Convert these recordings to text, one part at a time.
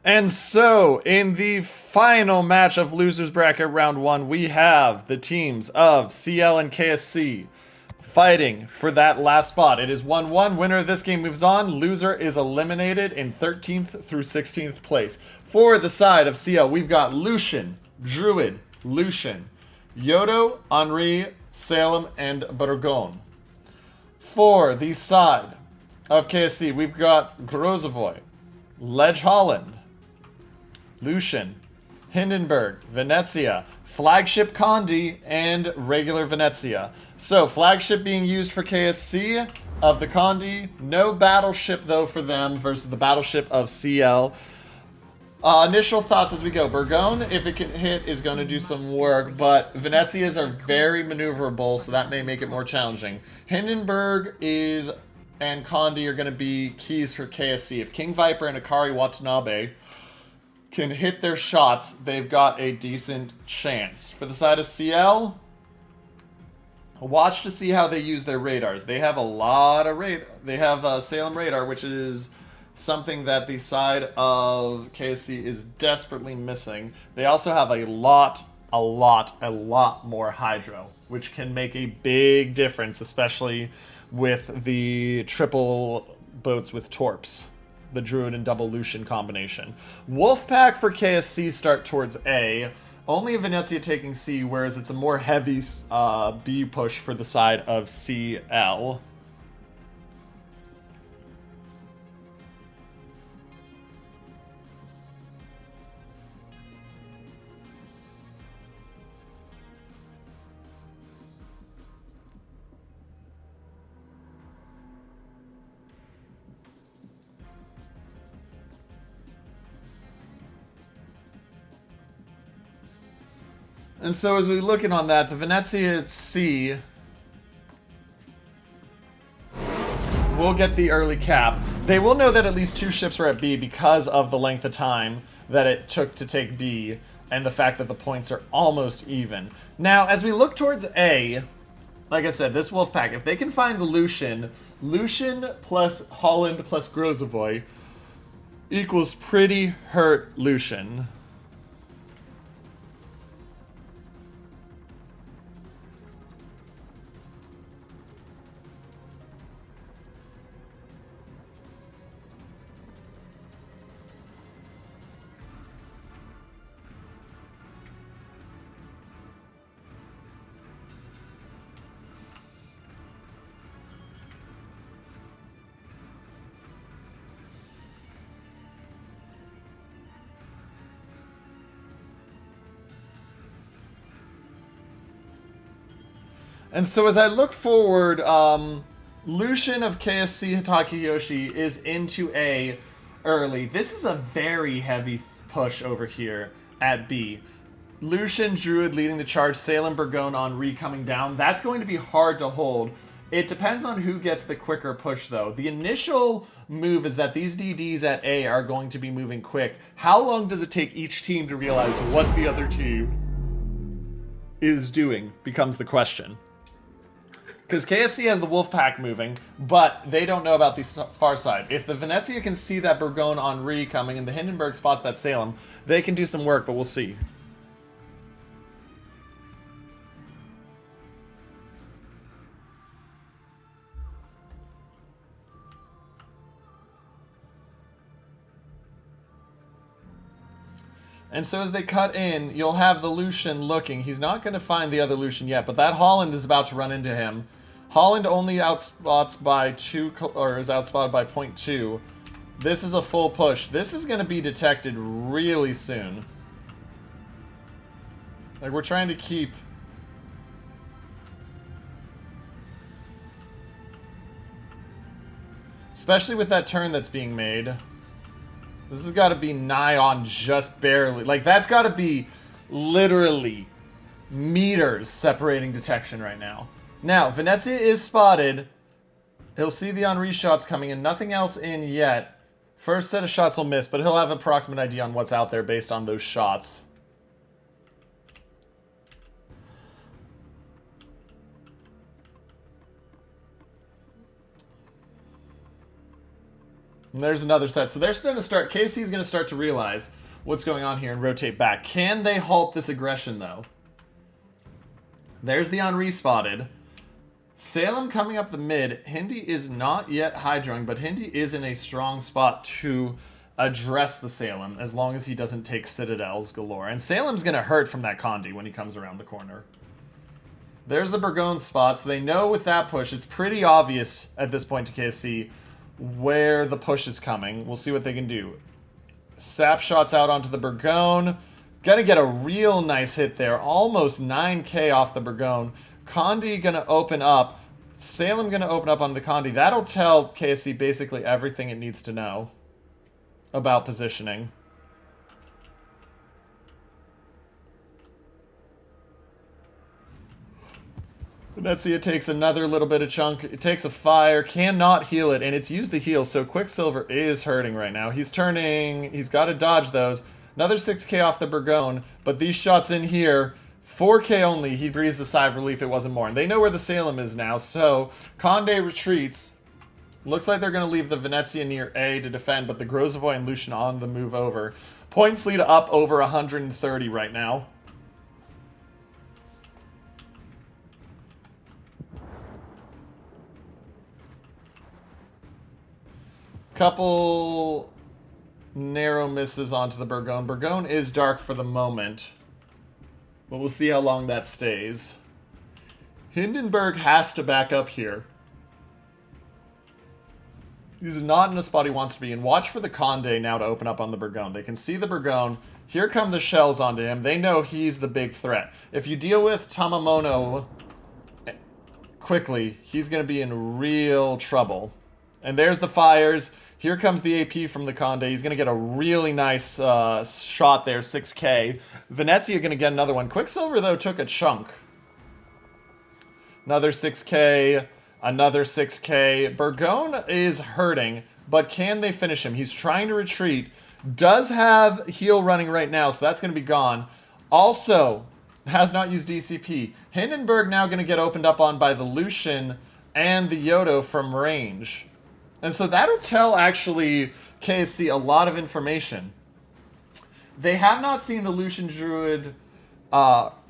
And so, in the final match of Losers Bracket Round 1, we have the teams of CL and KSC fighting for that last spot. It is 1-1. Winner of this game moves on. Loser is eliminated in 13th through 16th place. For the side of CL, we've got Lucian, Druid, Lucian, Yodo, Henri, Salem, and Burgon. For the side of KSC, we've got Grozovoy, Ledge Holland, Lucian, Hindenburg, Venezia, Flagship Condi, and regular Venezia. So, Flagship being used for KSC of the Condi. No Battleship, though, for them versus the Battleship of CL. Initial thoughts as we go. Burgon, if it can hit, is going to do some work, but Venezias are very maneuverable, so that may make it more challenging. Hindenburg and Condi are going to be keys for KSC. If King Viper and Akari Watanabe can hit their shots, they've got a decent chance. For the side of CL, watch to see how they use their radars. They have a lot of radar. They have Salem radar, which is something that the side of KSC is desperately missing. They also have a lot more hydro, which can make a big difference, especially with the triple boats with torps. The Druid and double Lucian combination. Wolfpack for KSC start towards A. Only Venezia taking C, whereas it's a more heavy B push for the side of CL. And so as we look in on that, the Venezia at C will get the early cap. They will know that at least 2 ships are at B because of the length of time that it took to take B and the fact that the points are almost even. Now, as we look towards A, like I said, this Wolfpack, if they can find the Lucian plus Holland plus Grozovoy equals pretty hurt Lucian. And so as I look forward, Lucian of KSC Hitakiyoshi is into A early. This is a very heavy push over here at B. Lucian, Druid leading the charge, Salem, Burgon, Henri coming down. That's going to be hard to hold. It depends on who gets the quicker push, though. The initial move is that these DDs at A are going to be moving quick. How long does it take each team to realize what the other team is doing becomes the question. Because KSC has the Wolfpack moving, but they don't know about the far side. If the Venezia can see that Burgon Henri coming and the Hindenburg spots that Salem, they can do some work, but we'll see. And so as they cut in, you'll have the Lucian looking. He's not going to find the other Lucian yet, but that Holland is about to run into him. Holland only outspots by 2, or is outspotted by 0.2. This is a full push. This is going to be detected really soon. Like, we're trying to keep... Especially with that turn that's being made. This has got to be nigh on just barely. Like, that's got to be literally meters separating detection right now. Now, Venezia is spotted. He'll see the Henri shots coming in. Nothing else in yet. First set of shots will miss, but he'll have an approximate idea on what's out there based on those shots. And there's another set. So they're going to start, KSC is going to start to realize what's going on here and rotate back. Can they halt this aggression, though? There's the Henri spotted. Salem coming up the mid. Hindi is not yet hydroing, but Hindi is in a strong spot to address the Salem as long as he doesn't take citadels galore. And Salem's going to hurt from that Condi when he comes around the corner. There's the Burgoyne spot, so they know with that push, it's pretty obvious at this point to KSC where the push is coming. We'll see what they can do. Sap shots out onto the Burgoyne. Gonna get a real nice hit there. Almost 9k off the Burgoyne. Condi gonna open up. Salem gonna open up on the Condi. That'll tell KSC basically everything it needs to know about positioning. Venezia takes another little bit of chunk. It takes a fire, cannot heal it, and it's used the heal, so Quicksilver is hurting right now. He's turning, he's got to dodge those. Another 6k off the Burgoyne, but these shots in here, 4k only. He breathes a sigh of relief it wasn't more. And they know where the Salem is now, so Conde retreats. Looks like they're going to leave the Venezia near A to defend, but the Grozovoy and Lucian on the move over. Points lead up over 130 right now. Couple narrow misses onto the Burgoyne. Burgoyne is dark for the moment, but we'll see how long that stays. Hindenburg has to back up here. He's not in a spot he wants to be in. Watch for the Conde now to open up on the Burgoyne. They can see the Burgoyne. Here come the shells onto him. They know he's the big threat. If you deal with Tamamono quickly, he's going to be in real trouble. And there's the fires. Here comes the AP from the Conde. He's going to get a really nice shot there, 6k. Venezia going to get another one. Quicksilver, though, took a chunk. Another 6k, another 6k. Burgoyne is hurting, but can they finish him? He's trying to retreat. Does have heal running right now, so that's going to be gone. Also, has not used DCP. Hindenburg now going to get opened up on by the Lucian and the Yodo from range. And so that'll tell, actually, KSC a lot of information. They have not seen the Lucian Druid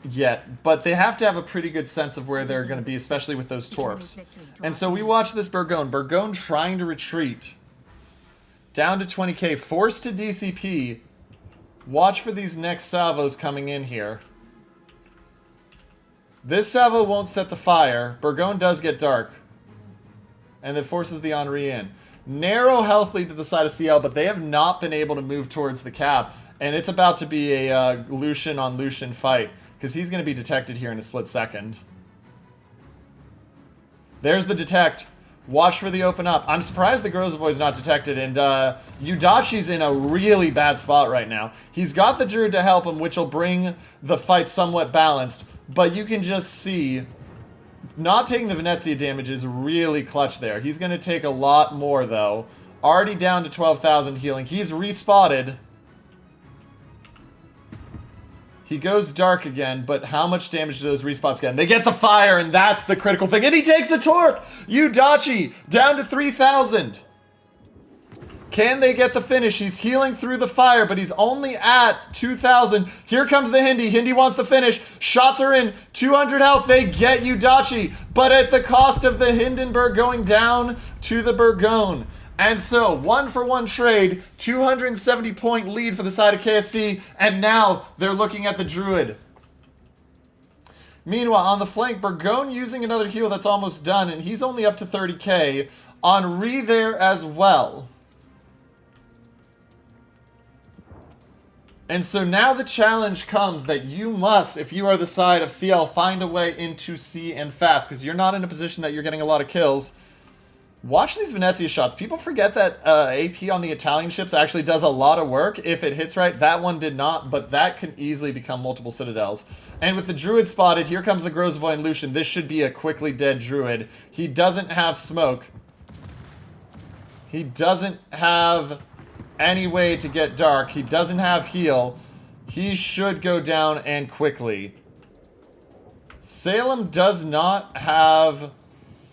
yet, but they have to have a pretty good sense of where they're going to be, especially with those torps. And so we watch this Burgoyne. Burgoyne trying to retreat. Down to 20k, forced to DCP. Watch for these next salvos coming in here. This salvo won't set the fire. Burgoyne does get dark. And it forces the Henri in. Narrow health lead to the side of CL, but they have not been able to move towards the cap. And it's about to be a Lucian on Lucian fight, because he's going to be detected here in a split second. There's the detect. Watch for the open up. I'm surprised the Grozovoy's not detected, and Yudachi's in a really bad spot right now. He's got the Druid to help him, which will bring the fight somewhat balanced, but you can just see not taking the Venezia damage is really clutch there. He's going to take a lot more, though. Already down to 12,000 healing. He's respotted. He goes dark again, but how much damage do those respots get? And they get the fire, and that's the critical thing. And he takes a torp! Yudachi, down to 3,000. Can they get the finish? He's healing through the fire, but he's only at 2,000. Here comes the Hindi. Hindi wants the finish. Shots are in. 200 health. They get Yudachi, but at the cost of the Hindenburg going down to the Burgoyne. And so, 1-for-1 trade, 270 point lead for the side of KSC, and now they're looking at the Druid. Meanwhile, on the flank, Burgoyne using another heal that's almost done, and he's only up to 30k. Henri there as well. And so now the challenge comes that you must, if you are the side of CL, find a way into C and fast, because you're not in a position that you're getting a lot of kills. Watch these Venezia shots. People forget that AP on the Italian ships actually does a lot of work if it hits right. That one did not, but that can easily become multiple citadels. And with the Druid spotted, here comes the Grozovoy and Lucian. This should be a quickly dead Druid. He doesn't have smoke. He doesn't have any way to get dark. He doesn't have heal. He should go down and quickly. Salem does not have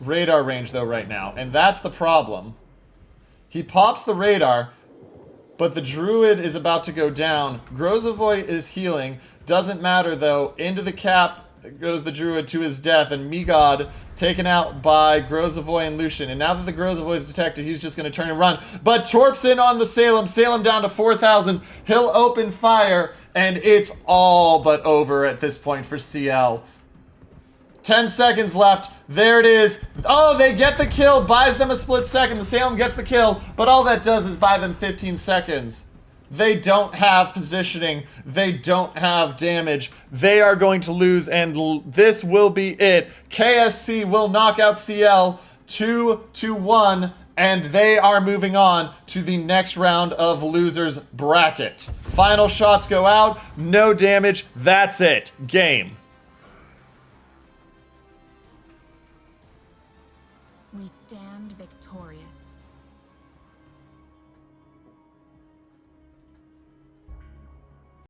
radar range though right now, and that's the problem. He pops the radar, but the druid is about to go down. Grozovoy is healing. Doesn't matter, though. Into the cap goes the druid to his death, and Megod taken out by Grozovoy and Lucian. And now that the Grozovoy is detected, he's just going to turn and run. But Torp's in on the Salem. Salem down to 4,000. He'll open fire, and it's all but over at this point for CL. 10 seconds left. There it is. Oh, they get the kill. Buys them a split second. The Salem gets the kill, but all that does is buy them 15 seconds. They don't have positioning. They don't have damage. They are going to lose, and this will be it. KSC will knock out CL 2-1, and they are moving on to the next round of losers bracket. Final shots go out. No damage. That's it. Game.